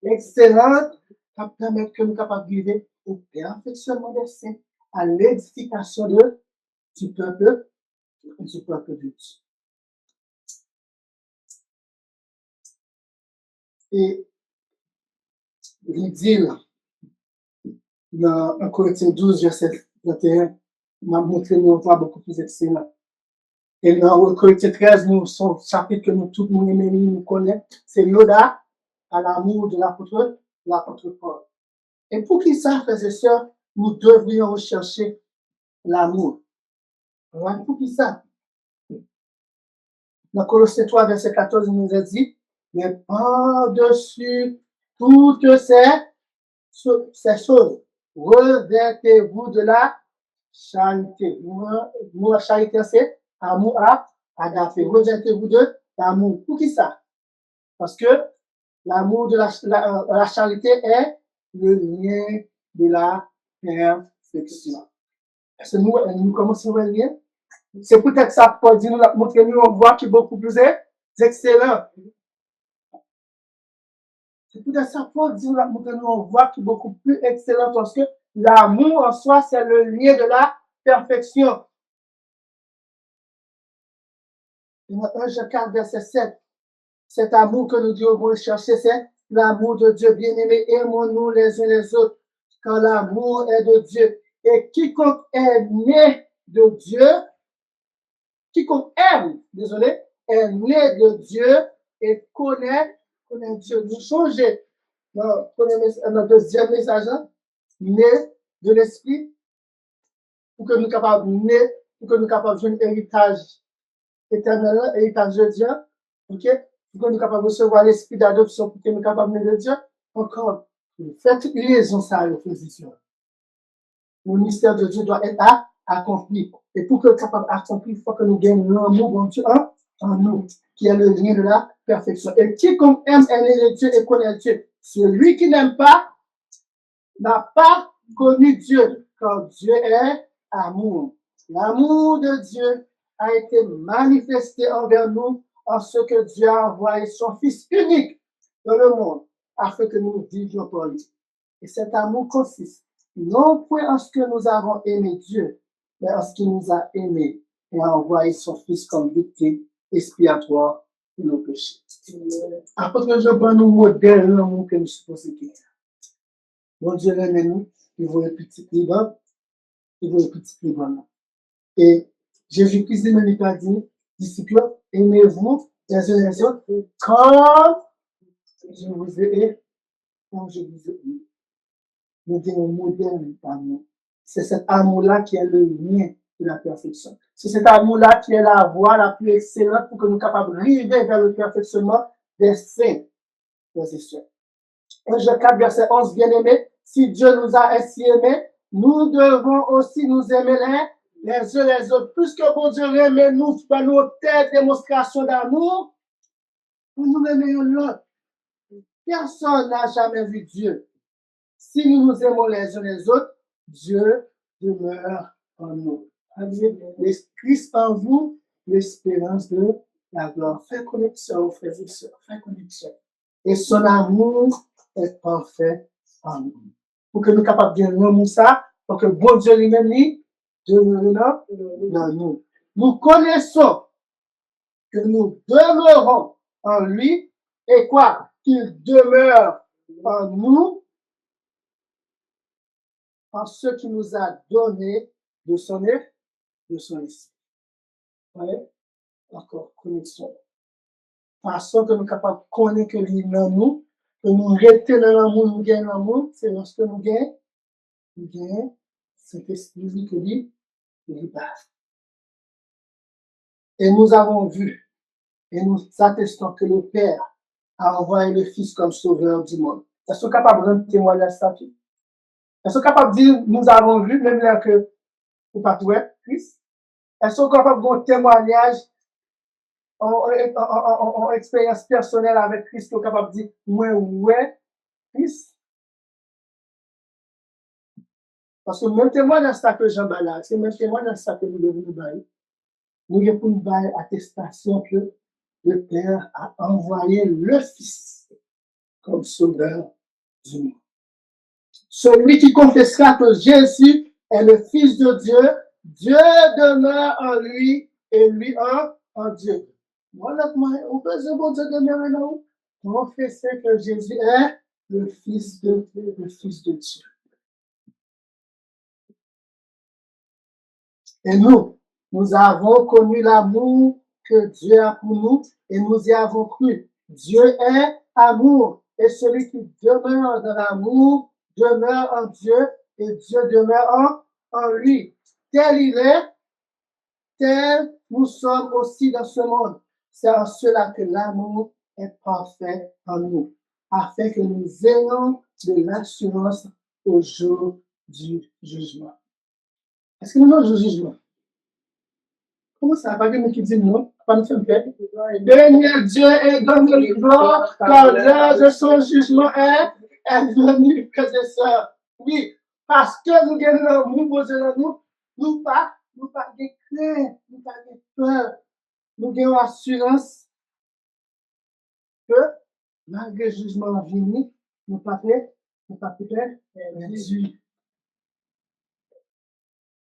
excellente qui permettre que nous soyons capables de vivre au perfectionnement des saints, à l'édification du peuple de Dieu. Et il dit dans 1 Corinthiens 12, verset 21, m'a montré une voie beaucoup plus excellente. Et dans 1 Corinthiens 13, nous sommes chapitre que nous tous nous aimons, nous connaissons, c'est l'oda à l'amour de l'apôtre Paul. Et pour qui ça, frères et sœurs, nous devrions rechercher l'amour. Pour qui ça? Dans Colossiens 3, verset 14, il nous a dit, mais par-dessus toutes ces choses, revêtez-vous de la charité. Nous, la charité, c'est amour à agapé. Revêtez-vous de l'amour. Pour qui ça? Parce que l'amour de la charité est le lien de la perfection. Est-ce que nous commençons le lien? C'est peut-être ça pour dire nous montrer nous on voit qui est beaucoup plus excellent. C'est peut-être ça pour dire nous montrer nous on voit qui est beaucoup plus excellent parce que l'amour en soi c'est le lien de la perfection. Dans 1 Jean 4 verset 7, cet amour que nous devons chercher c'est l'amour de Dieu bien-aimé, aimons-nous les uns les autres quand l'amour est de Dieu et quiconque est né de Dieu quiconque aime, désolé, est né de Dieu et connaît Dieu. Nous changer notre deuxième message, né de l'esprit, pour que nous capables de jouer un héritage éternel, héritage de Dieu, ok? Pour que nous capables de recevoir l'esprit d'adoption, pour que nous capables de Dieu, encore, faites liaison ça, l'opposition. Le mystère de Dieu doit être accompli. Et pour que nous capable d'accomplir, il faut que nous gagnions l'amour de Dieu en nous, qui est le lien de la perfection. Et quiconque aime aimer Dieu et connaît Dieu. Celui qui n'aime pas n'a pas connu Dieu, car Dieu est amour. L'amour de Dieu a été manifesté envers nous en ce que Dieu a envoyé son Fils unique dans le monde, afin que nous vivions pour lui. Et cet amour consiste non point en ce que nous avons aimé Dieu, mais en ce qu'il nous a aimés et a envoyé son Fils comme victime expiatoire pour nos péchés. Apôtre Jean prend nous modèle l'amour que nous supposons quitter. Bon Dieu l'aime nous, il veut un petit libre, il veut un petit libre. Et Jésus-Christ lui a dit, disciples, aimez-vous les uns les autres comme je vous ai comme je vous ai aimé. Nous avons un modèle d'amour. C'est cet amour-là qui est le lien de la perfection. C'est cet amour-là qui est la voie la plus excellente pour que nous soyons capables d'arriver vers le perfectionnement des saints, frères et sœurs. 1 Jean 4, verset 11, bien-aimés, si Dieu nous a ainsi aimés, nous devons aussi nous aimer les uns les autres. Puisque bon Dieu aime nous par nos telles démonstrations d'amour, nous aimons l'autre. Personne n'a jamais vu Dieu. Si nous nous aimons les uns les autres, Dieu demeure en nous. Christ en vous, l'espérance de la gloire. Fais connexion, frères et sœurs, fais connexion. Et son amour est parfait en nous. Pour que nous soyons capables de dire ça, pour que bon Dieu lui-même demeure dans nous. Nous connaissons que nous demeurons en lui et quoi? Qu'il demeure en nous en ce qu'il nous a donné de son esprit. Ouais? Encore, connexion. Façon que nous sommes capables de connaître que lui dans nous, que nous restons dans l'amour, nous gagnons l'amour, c'est lorsque nous gagnons cet esprit que lui passe. Et nous avons vu, et nous attestons que le Père a envoyé le Fils comme sauveur du monde. Est-ce que nous sommes capables de rendre témoignage ça? Est-ce que nous sommes capables de dire, nous avons vu, même là que vous pas tout Christ? Est-ce que nous sommes capables de rendre témoignage en expérience personnelle avec Christ, nous sommes capables de dire, ouais, Christ? Parce que même témoignage ça que Jean Bala, c'est même témoignage ça que nous devons nous bailler. Nous devons nous bailler attestation que le Père a envoyé le Fils comme sauveur du monde. Celui qui confessera que Jésus est le Fils de Dieu, Dieu demeure en lui et lui en Dieu. Voilà, on peut dire bon Dieu demeure en nous. confesser que Jésus est le Fils de Dieu, le Fils de Dieu. Et nous avons connu l'amour que Dieu a pour nous et nous y avons cru. Dieu est amour et celui qui demeure dans l'amour demeure en Dieu et Dieu demeure en lui. Tel il est, tel nous sommes aussi dans ce monde. C'est en cela que l'amour est parfait en nous, afin que nous ayons de l'assurance au jour du jugement. Est-ce que nous avons le jugement? Comment ça va? Quelqu'un qui dit non? Pas nous faire paix. Béni Dieu et donne-lui gloire, car l'heure de son jugement est venue, frères et sœurs. Oui, parce que nous gagnons l'amour, nous pas de crainte, nous pas de peur. Nous avons l'assurance que malgré le jugement venu, nous pas peut-être Jésus.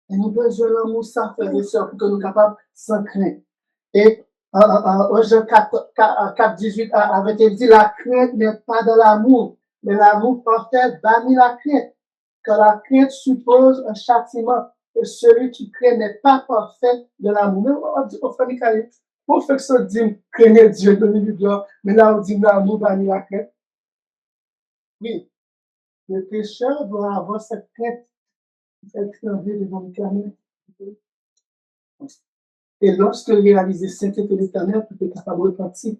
Et nous besoin de l'amour, ça, frères et sœurs, pour que nous soyons capables sans crainte. Et Jean 4, 18 avait dit, la crainte n'est pas de l'amour, mais l'amour parfait bannit la crainte. Car la crainte suppose un châtiment, et celui qui craint n'est pas parfait de l'amour. Mais on fait Michael, on fait que ça dit, craignez Dieu, donnez-lui gloire, mais là on dit l'amour bannit la crainte. Oui, le pécheur doit avoir cette crainte, cette crainte devant l'Éternel. Et lorsque réaliser sainteté de l'Éternel, tu es capable de repentir.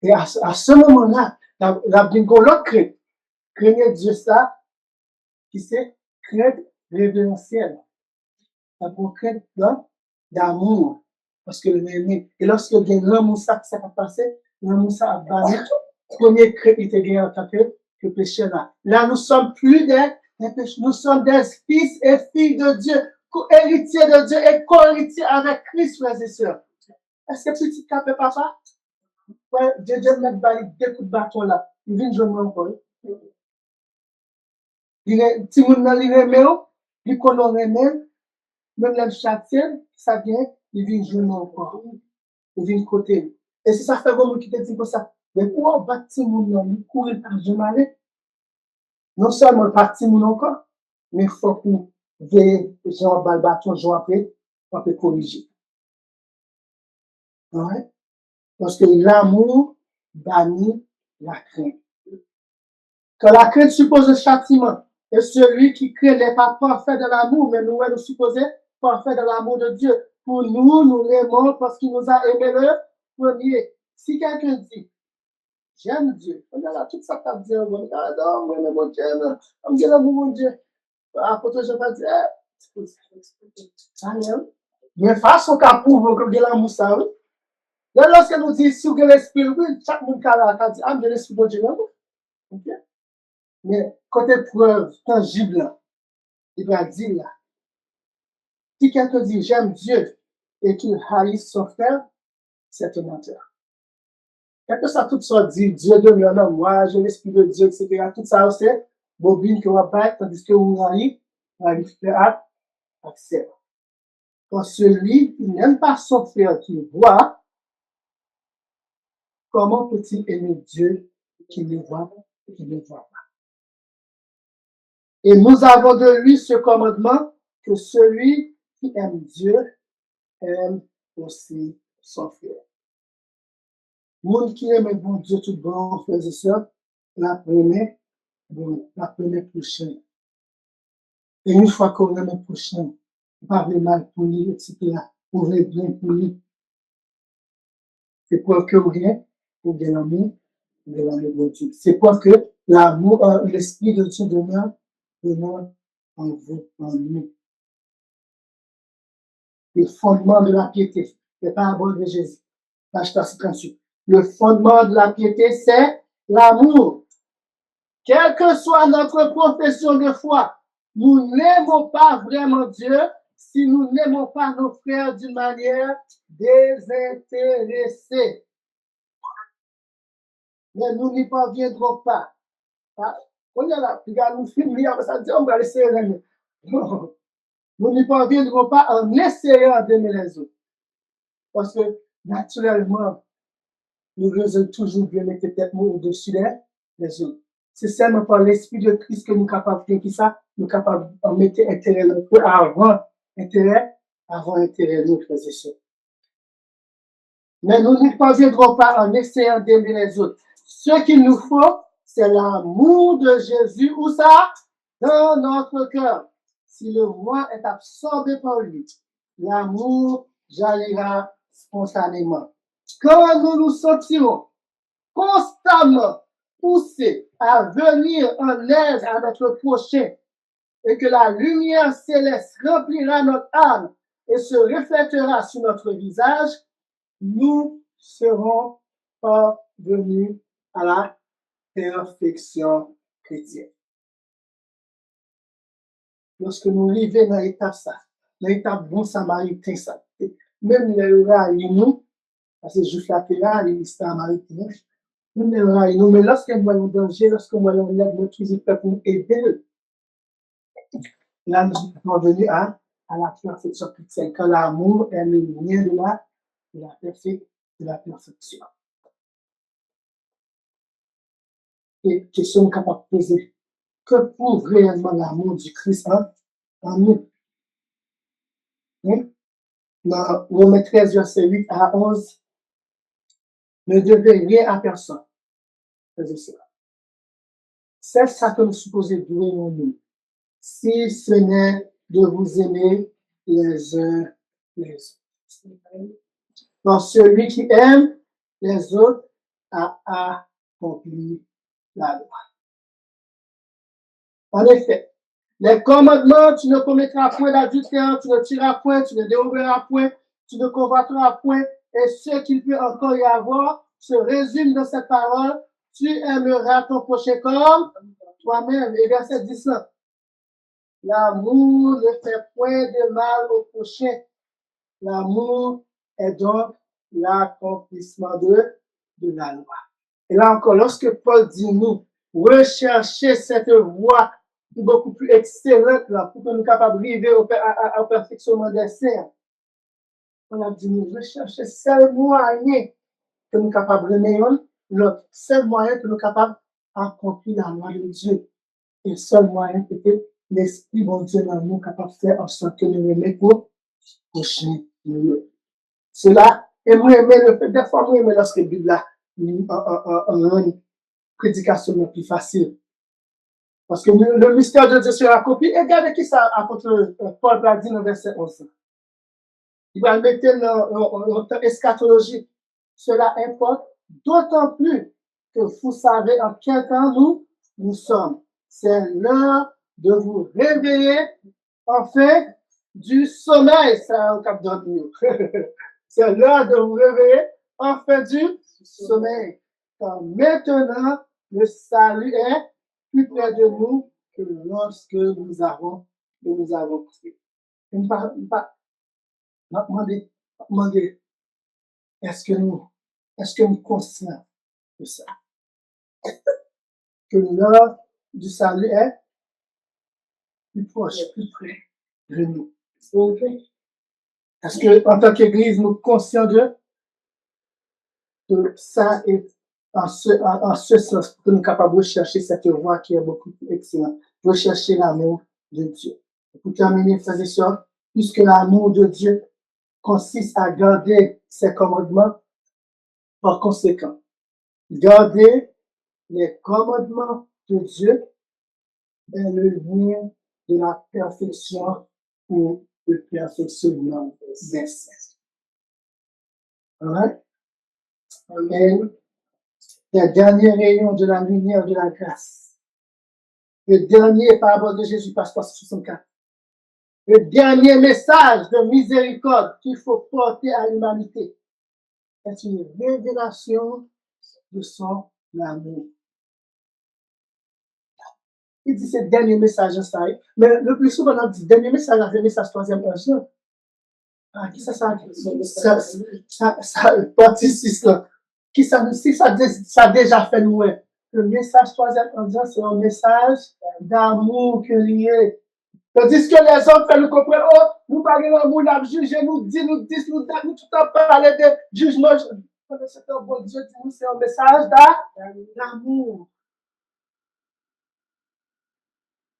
Et à ce moment-là, la bingo l'autre crainte. Craignez Dieu ça, qui c'est crainte révérentielle. La crainte d'amour. Parce que l'aimé. Et lorsque il y a l'amour ça qui s'est passé, l'amour ça a basé. Premier crainte qui était gagné en tant que péché là. Là, nous sommes plus des pécheurs. Nous sommes des fils et filles de Dieu, héritiers de Dieu et co-héritiers avec Christ, frères et sœurs. Est-ce que petit capé papa? Ouais, Dieu me met deux coups de bâton là. Il vient jouer encore. Si vous n'avez pas aimé, il connaît même le châtier, ça vient, il vient jouer encore. Il vient côté. Et si ça fait vraiment qui te dit comme ça, mais pour bâtir mon nom, il courir par Jean-Marie, non seulement partir mon encore, mais il faut que vous veillez, Jean bâton, Jean après, on peut corriger. Ouais? Parce que l'amour bannit la crainte. Quand la crainte suppose un châtiment, et celui qui craint n'est pas parfait de l'amour, mais nous supposons parfait de l'amour de Dieu. Pour nous, nous l'aimons parce qu'il nous a aimé le premier. Si quelqu'un dit, j'aime Dieu, on a là tout ça qu'à dire, non, mais mon Dieu, on dit l'amour, mon Dieu. Après, je vais dire, mais façon qu'à prouver comme de l'amour, ça, oui. Là, lorsque nous disons, si vous avez l'esprit, chaque monde qui a dit, ah, de l'esprit de Dieu, ok? Mais côté preuve tangible, il va dire là, si quelqu'un dit j'aime Dieu et qu'il haïsse son frère, c'est un menteur. Quelque ça, tout ça dit Dieu demeure en moi, j'ai l'esprit de Dieu, etc. Tout ça, c'est bobine que va battre, tandis que vous haïssez, fait accès. Quand celui qui n'aime pas son frère qu'il voit, comment peut-il aimer Dieu qui ne voit pas? Et nous avons de lui ce commandement que celui qui aime Dieu aime aussi son frère. Monde qui aime bon Dieu tout bon, frères et sœurs, la première prochaine. Et une fois qu'on aime le prochain, pas de mal pour lui, etc. On veut bien pour lui. C'est pour que rien, pour bien l'amour de Dieu. C'est pour que l'amour, l'esprit de Dieu demeure en vous, en nous. Le fondement de la piété, c'est pas parabole de Jésus. Page 38. Le fondement de la piété, c'est l'amour. Quelle que soit notre profession de foi, nous n'aimons pas vraiment Dieu si nous n'aimons pas nos frères d'une manière désintéressée. Mais nous n'y parviendrons pas. On est là, regarde, nous filmons, ça dit, on va laisser rien. Nous n'y parviendrons pas en essayant d'aimer les autres. Parce que, naturellement, nous devons toujours bien mettre peut-être au-dessus des autres. C'est seulement par l'Esprit de Christ que nous sommes capables de faire ça, nous sommes capables de mettre intérêt avant intérêt nous, frères et sœurs. Mais nous ne parviendrons pas en essayant d'aimer les autres. Ce qu'il nous faut, c'est l'amour de Jésus, où ça? Dans notre cœur. Si le moi est absorbé par lui, l'amour jaillira spontanément. Quand nous nous sentirons constamment poussés à venir en aide à notre prochain et que la lumière céleste remplira notre âme et se reflètera sur notre visage, nous serons parvenus à la perfection chrétienne. Lorsque nous arrivons dans l'étape ça, dans l'étape bon samaritain, ça, même les rails, parce que juste la là, l'histoire samaritain, même les rails, mais lorsque nous voyons danger, lorsque nous voyons l'aide, nous toujours prêts pour aider, là, nous sommes parvenus à la perfection chrétienne, quand l'amour est le lien de la perfection. Et question capable de poser, que prouve réellement l'amour du Christ en nous? Dans Romains 13, verset 8 à 11, ne devez rien à personne. C'est ça que nous supposons douer en nous. Si ce n'est de vous aimer les uns les autres. Donc, celui qui aime les autres a accompli la loi. En effet, les commandements, tu ne commettras point d'adultère, tu ne tueras point, tu ne déroberas point, tu ne convoiteras point, et ce qu'il peut encore y avoir se résume dans cette parole, tu aimeras ton prochain comme toi-même. Et verset 19. L'amour ne fait point de mal au prochain. L'amour est donc l'accomplissement de la loi. Et là encore, lorsque Paul dit nous, recherchez cette voie beaucoup plus excellente là, pour que nous soyons capables d'arriver au perfectionnement des saints. On a dit nous rechercher seul moyen que nous sommes capables de mener, notre seul moyen que nous sommes capables d'accomplir la loi de Dieu. Et le seul moyen peut-être l'Esprit bon Dieu dans nous capable de faire en sorte que nous remettons au chien. Cela, et moi, le fait des fois, moi, lorsque la Bible là, en prédication plus facile. Parce que le mystère de Dieu sera accompli. Et regardez qui ça apôtre Paul va dire dans le verset 11. Il va le mettre dans l'eschatologie. Cela importe d'autant plus que vous savez en quel temps nous sommes. C'est l'heure de vous réveiller enfin du sommeil. C'est un cap d'ordre. C'est l'heure de vous réveiller enfin du sommeil. Car maintenant, le salut est plus près de nous que lorsque nous avons prié. Je vais demander, est-ce que nous sommes conscients de ça? Que l'heure du salut est plus proche, plus près de nous. Est-ce que, en tant qu'Église, nous sommes conscients de ça et en ce sens, que nous sommes capables de rechercher cette voie qui est beaucoup plus excellente, rechercher l'amour de Dieu. Pour terminer, frères et sœurs, puisque l'amour de Dieu consiste à garder ses commandements, par conséquent, garder les commandements de Dieu est le lien de la perfection ou le perfectionnement des saints. Alright? Et les derniers rayons de la lumière de la grâce. Le dernier parabole de Jésus, passeport 64. Le dernier message de miséricorde qu'il faut porter à l'humanité est une révélation de son amour. Il dit c'est le dernier message, ça. Mais le plus souvent, on dit dernier message, c'est le message troisième personne. Ah, qui ça partie 6 là. Qui ça a déjà fait nous. Le message troisième personne, c'est un message d'amour que lié. Tandis que les autres font nous comprendre, oh, nous parlons d'amour, nous jugeons, nous disons, tout le temps parler de jugement pendant ce temps, bon Dieu dit nous, c'est un message d'amour.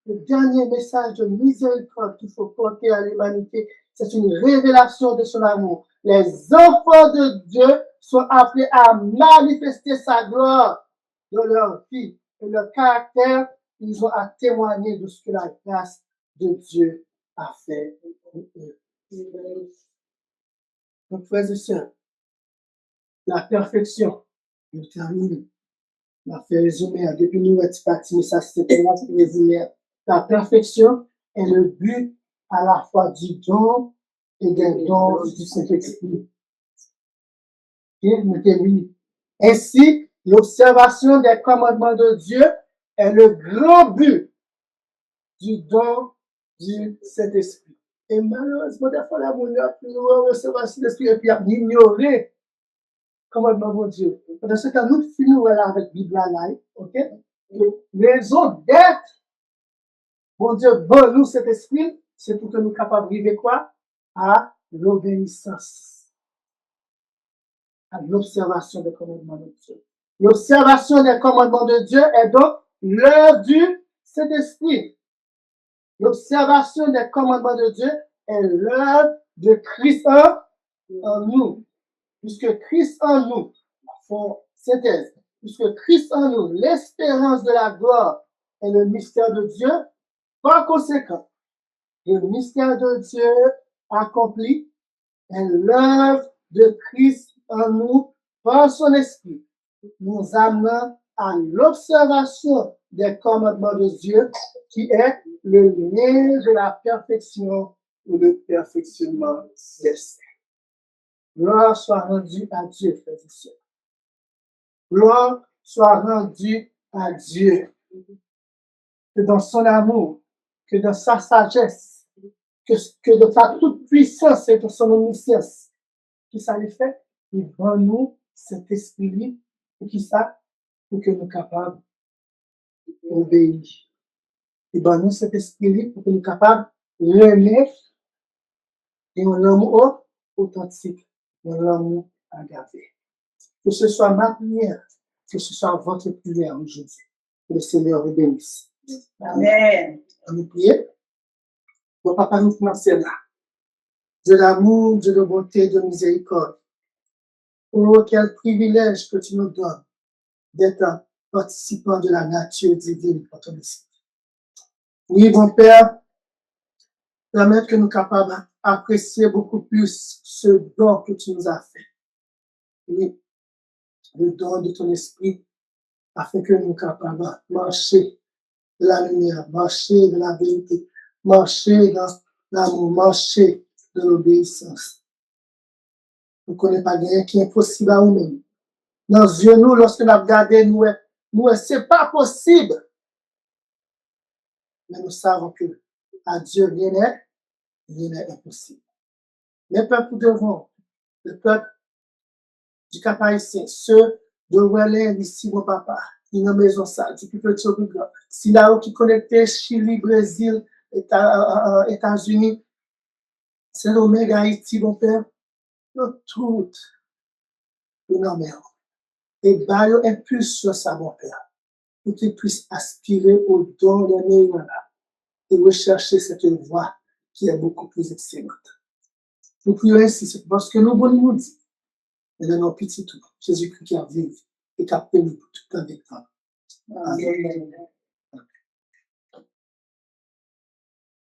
Le dernier message de miséricorde qu'il faut porter à l'humanité, c'est une révélation de son amour. Les enfants de Dieu sont appelés à manifester sa gloire dans leur vie et leur caractère. Ils ont à témoigner de ce que la grâce de Dieu a fait pour eux. Donc, frères et sœurs, la perfection, je termine. On a fait résumer, depuis nous, être parti, mais ça, c'était là, c'est résumé. La perfection est le but à la fois du don et des dons du Saint-Esprit. Ainsi, l'observation des commandements de Dieu est le grand but du don du Saint-Esprit. Et malheureusement, des fois, la monnaie a pu recevoir cet esprit et puis a ignoré commandement de Dieu. Dans ce cas, nous finissons là avec la Bible là, ok? Raison d'être, bon Dieu, bon nous cet esprit, c'est pour que nous capables de vivre quoi? À l'obéissance, à l'observation des commandements de Dieu. L'observation des commandements de Dieu est donc l'œuvre du Saint-Esprit. L'observation des commandements de Dieu est l'œuvre de Christ en nous. Puisque Christ en nous, synthèse, puisque Christ en nous, l'espérance de la gloire est le mystère de Dieu, par conséquent, le mystère de Dieu accompli est l'œuvre de Christ en nous par son esprit, nous amenant à l'observation des commandements de Dieu qui est le lien de la perfection ou le perfectionnement des saints. Gloire soit rendue à Dieu, frères et sœurs. Gloire soit rendue à Dieu. Que dans son amour, que dans sa sagesse, que dans sa toute puissance et dans son omniscience, qui ça lui fait, il vend nous cet esprit et qui ça, pour que nous soyons capables d'obéir. Il vend nous cet esprit pour que nous soyons capables de l'aimer et un amour authentique, un amour agapé. Que ce soit ma prière, que ce soit votre prière aujourd'hui. Que le Seigneur vous bénisse. Amen. On nous prie. Mon papa nous commencer là. De l'amour, de la bonté, de miséricorde. Oh, quel privilège que tu nous donnes d'être un participant de la nature divine pour ton esprit. Oui, mon Père, permettre que nous soyons capables d'apprécier beaucoup plus ce don que tu nous as fait. Oui, le don de ton esprit afin que nous soyons capables de marcher de la lumière, marcher de la vérité, marcher dans l'amour, marcher de l'obéissance. Nous ne connaissons pas rien qui est impossible à nous-mêmes. Dans les yeux, nous, lorsque nous regardons, nous, c'est pas possible. Mais nous savons que à Dieu, rien n'est impossible. Les peuples devant, le peuple du Cap haïtien, ceux de Ouelin, ici, mon papa, une maison sale, du plus petit au plus grand. Si là où qui connectait Chili, Brésil, États-Unis, c'est l'Oméga Haïti, mon père, tout, énormément. Et baillot impulsion ça, mon père, pour qu'ils puissent aspirer au don de meilleur et rechercher cette voie qui est beaucoup plus excellente. Nous prions ainsi, c'est parce que nous voulons nous dire, et dans nos petits tout, Jésus-Christ qui a vécu et qui a payé pour tout un temps. Amen.